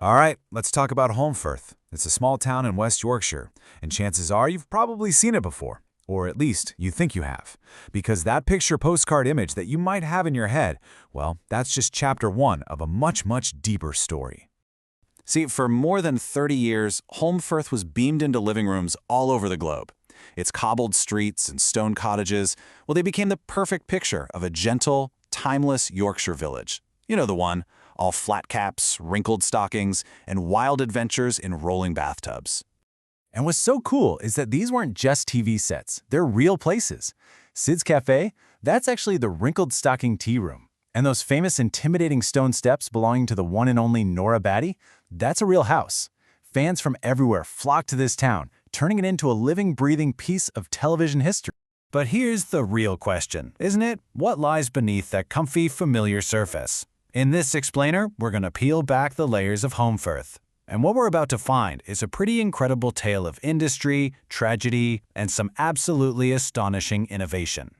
All right, let's talk about Holmfirth. It's a small town in West Yorkshire, and chances are you've probably seen it before, or at least you think you have, because that picture postcard image that you might have in your head, well, that's just chapter one of a much, much deeper story. See, for more than 30 years, Holmfirth was beamed into living rooms all over the globe. Its cobbled streets and stone cottages, well, they became the perfect picture of a gentle, timeless Yorkshire village. You know the one, all flat caps, wrinkled stockings, and wild adventures in rolling bathtubs. And what's so cool is that these weren't just TV sets, they're real places. Sid's Cafe, that's actually the wrinkled stocking tea room. And those famous intimidating stone steps belonging to the one and only Nora Batty, that's a real house. Fans from everywhere flock to this town, turning it into a living, breathing piece of television history. But here's the real question, isn't it? What lies beneath that comfy, familiar surface? In this explainer, we're going to peel back the layers of Holmfirth. And what we're about to find is a pretty incredible tale of industry, tragedy, and some absolutely astonishing innovation.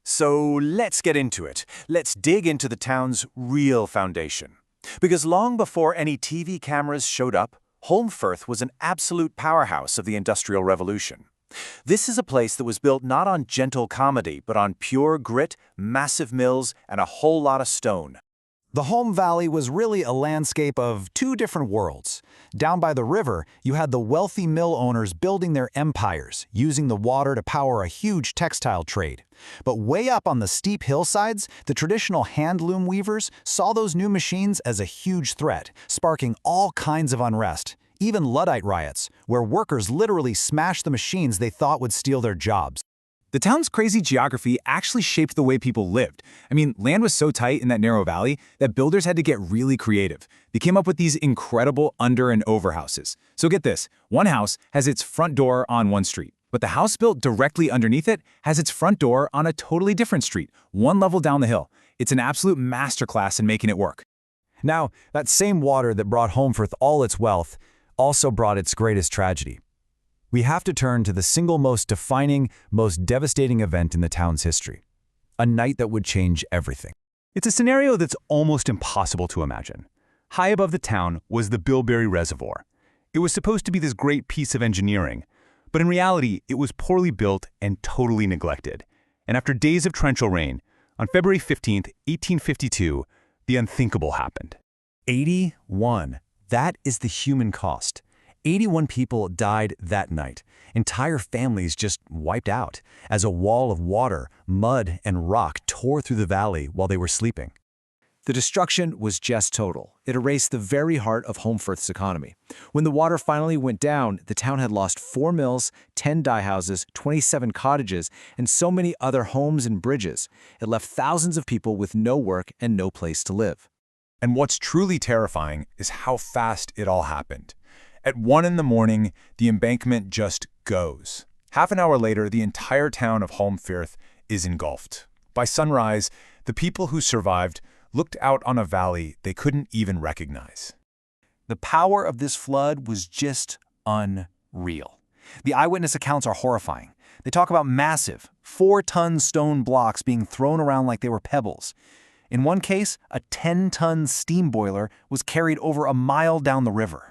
So let's get into it. Let's dig into the town's real foundation. Because long before any TV cameras showed up, Holmfirth was an absolute powerhouse of the Industrial Revolution. This is a place that was built not on gentle comedy, but on pure grit, massive mills, and a whole lot of stone. The Holme Valley was really a landscape of two different worlds. Down by the river, you had the wealthy mill owners building their empires, using the water to power a huge textile trade. But way up on the steep hillsides, the traditional hand-loom weavers saw those new machines as a huge threat, sparking all kinds of unrest, even Luddite riots, where workers literally smashed the machines they thought would steal their jobs. The town's crazy geography actually shaped the way people lived. I mean, land was so tight in that narrow valley that builders had to get really creative. They came up with these incredible under and over houses. So get this, one house has its front door on one street, but the house built directly underneath it has its front door on a totally different street, one level down the hill. It's an absolute masterclass in making it work. Now, that same water that brought Holmfirth all its wealth also brought its greatest tragedy. We have to turn to the single most defining, most devastating event in the town's history. A night that would change everything. It's a scenario that's almost impossible to imagine. High above the town was the Bilberry Reservoir. It was supposed to be this great piece of engineering, but in reality, it was poorly built and totally neglected. And after days of torrential rain, on February 15th, 1852, the unthinkable happened. 81. That is the human cost. 81 people died that night. Entire families just wiped out as a wall of water, mud, and rock tore through the valley while they were sleeping. The destruction was just total. It erased the very heart of Holmfirth's economy. When the water finally went down, the town had lost 4 mills, 10 dye houses, 27 cottages, and so many other homes and bridges. It left thousands of people with no work and no place to live. And what's truly terrifying is how fast it all happened. At 1 in the morning, the embankment just goes. Half an hour later, the entire town of Holmfirth is engulfed. By sunrise, the people who survived looked out on a valley they couldn't even recognize. The power of this flood was just unreal. The eyewitness accounts are horrifying. They talk about massive, 4-ton stone blocks being thrown around like they were pebbles. In one case, a 10-ton steam boiler was carried over a mile down the river.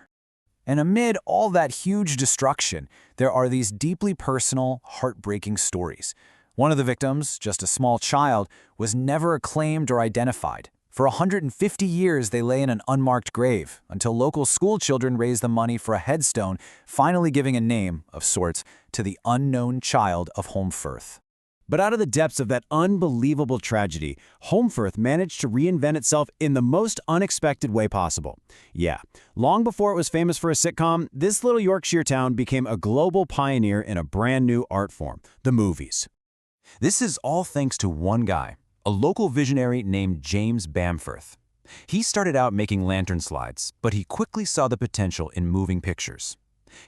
And amid all that huge destruction, there are these deeply personal, heartbreaking stories. One of the victims, just a small child, was never acclaimed or identified. For 150 years, they lay in an unmarked grave, until local school children raised the money for a headstone, finally giving a name, of sorts, to the unknown child of Holmfirth. But out of the depths of that unbelievable tragedy, Holmfirth managed to reinvent itself in the most unexpected way possible. Yeah, long before it was famous for a sitcom, this little Yorkshire town became a global pioneer in a brand new art form, the movies. This is all thanks to one guy, a local visionary named James Bamforth. He started out making lantern slides, but he quickly saw the potential in moving pictures.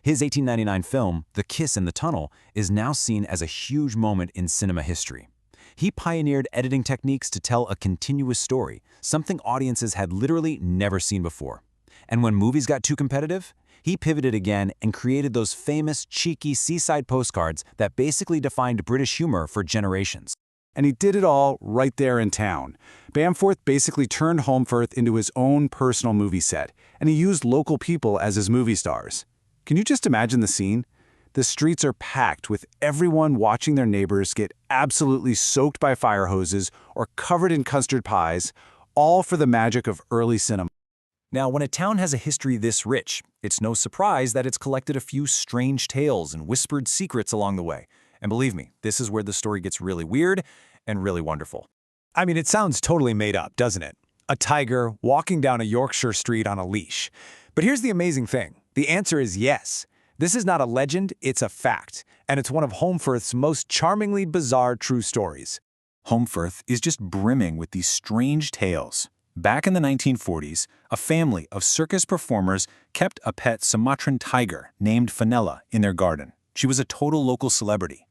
His 1899 film, The Kiss in the Tunnel, is now seen as a huge moment in cinema history. He pioneered editing techniques to tell a continuous story, something audiences had literally never seen before. And when movies got too competitive, he pivoted again and created those famous, cheeky seaside postcards that basically defined British humor for generations. And he did it all right there in town. Bamforth basically turned Holmfirth into his own personal movie set, and he used local people as his movie stars. Can you just imagine the scene? The streets are packed with everyone watching their neighbors get absolutely soaked by fire hoses or covered in custard pies, all for the magic of early cinema. Now, when a town has a history this rich, it's no surprise that it's collected a few strange tales and whispered secrets along the way. And believe me, this is where the story gets really weird and really wonderful. I mean, it sounds totally made up, doesn't it? A tiger walking down a Yorkshire street on a leash. But here's the amazing thing. The answer is yes. This is not a legend, it's a fact. And it's one of Holmfirth's most charmingly bizarre true stories. Holmfirth is just brimming with these strange tales. Back in the 1940s, a family of circus performers kept a pet Sumatran tiger named Fenella in their garden. She was a total local celebrity.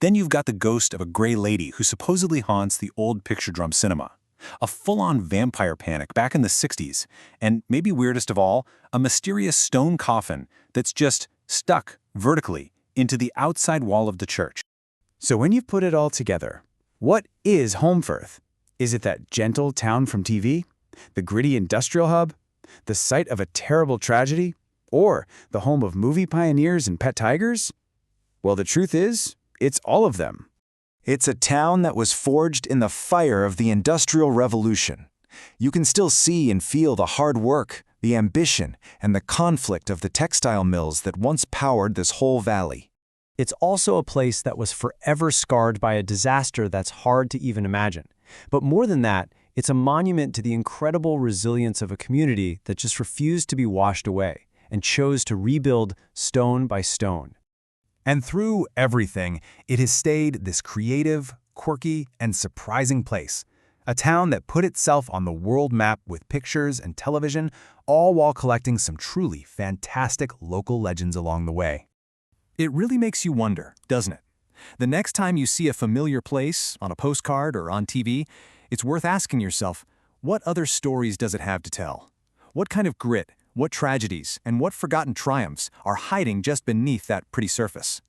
Then you've got the ghost of a gray lady who supposedly haunts the old picture drum cinema. A full-on vampire panic back in the 60s. And maybe weirdest of all, a mysterious stone coffin that's just stuck vertically into the outside wall of the church. So when you put it all together, what is Holmfirth? Is it that gentle town from TV? The gritty industrial hub? The site of a terrible tragedy? Or the home of movie pioneers and pet tigers? Well, the truth is, it's all of them. It's a town that was forged in the fire of the Industrial Revolution. You can still see and feel the hard work, the ambition, and the conflict of the textile mills that once powered this whole valley. It's also a place that was forever scarred by a disaster that's hard to even imagine. But more than that, it's a monument to the incredible resilience of a community that just refused to be washed away and chose to rebuild stone by stone. And through everything, it has stayed this creative, quirky, and surprising place. A town that put itself on the world map with pictures and television, all while collecting some truly fantastic local legends along the way. It really makes you wonder, doesn't it? The next time you see a familiar place on a postcard or on TV, it's worth asking yourself, what other stories does it have to tell? What kind of grit, what tragedies, and what forgotten triumphs are hiding just beneath that pretty surface?